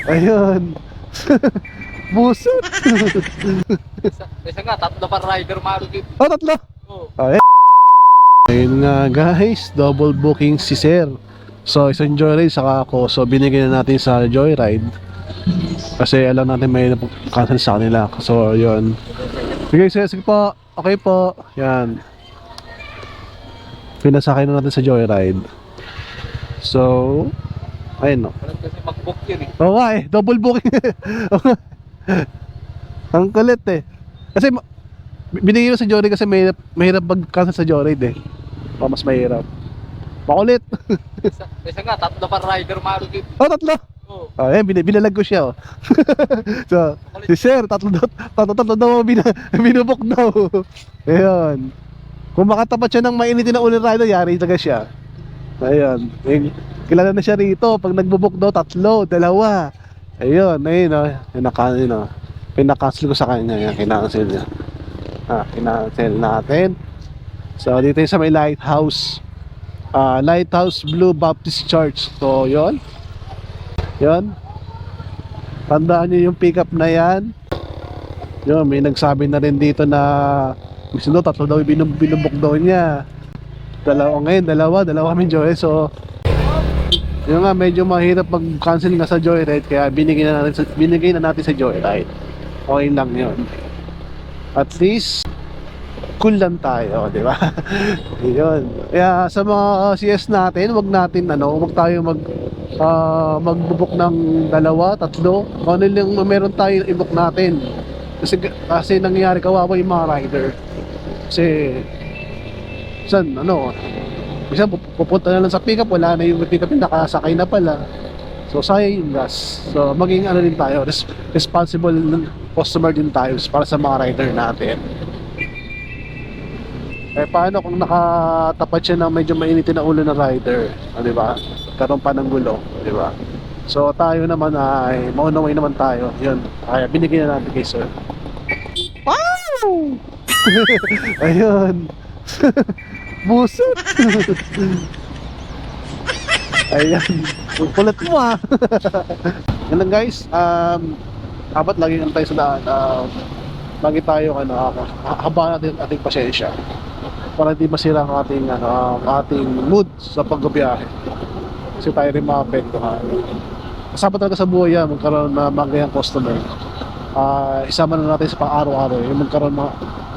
Ayun. Busot. Isa nga, tatlo pa rider Maruti. Oh, tatlo. Oo. Ayun. Ayun nga guys, double booking si Sir. So isang joyride saka ako. So binigyan na natin sa joyride. Kasi alam natin may cancel sa kanila. So yun. Sige, sige po. Okay po. Yan. Pinasakay na natin sa joyride. So ayun no. Walang kasi mag-book yun eh. Oo nga eh, double booking. Ang kulit eh. Kasi binigyan ko sa joyride kasi mahirap mag-cancel sa joyride eh. Mas mahirap. Makulit. Isa nga, tatlo pa rider Maruti. Oh, tatlo. Oo. Oh, eh, binalag ko siya, oh. So, si Sir, tatlo daw binubok daw. Ayun. Kung makatapat siya ng mainitin na ulit rider, yari talaga siya. Ayun. Eh, kilala na siya rito. Pag nagbubok daw, tatlo, dalawa. Ayun, ayun, oh. Pinakancel ko sa kanya. Yan, kinancel niya. Kinancel natin. So, dito yung sa may lighthouse. Lighthouse Blue Baptist Church. So, yun. Yun. Tandaan nyo yung pickup na yan. Yun, may nagsabi na rin dito na gusto daw, tatlo daw binubok daw niya. Dalawa kami joyride. So, yun nga, medyo mahirap mag-cancel nga sa joyride. Kaya binigay na natin sa joyride. Okay lang yun. At least cool lang tayo, di ba? Yun. Kaya sa mga CS natin, wag tayo magbubok ng dalawa, tatlo. Kung ano lang meron tayo i-book natin. Kasi nangyayari kawawa yung mga rider. Kasi minsan pupunta na lang sa pickup, wala na yung pickup yung nakasakay na pala. So sayang yung gas. So maging din tayo, responsible customer din tayo para sa mga rider natin. Eh paano kung nakatapat siya ng medyo mainitin na ulo ng rider, di ba? Karoon pa ng gulo, di ba? So tayo naman ay maunaway naman tayo. Yun. Kaya binigyan na natin kay Sir. Wow! Ayun. Busot. Ayan. Kulit mo ah. Yan lang guys. Dapat lagi tayo sa daan. Lagi tayo habaan natin ating pasensya para di masira ang ating mood sa pagbiyahe. Kasi tayo rin maapektuhan. Kasama talaga sa buhay yan, magkaroon na magayang customer. Isama na natin sa pang-araw-araw yung magkaroon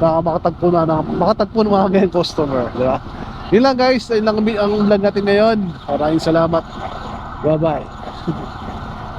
makatagpo ng mga magayang customer, di ba? Yun lang guys, yun lang ang vlog natin ngayon. Maraming salamat. Bye bye.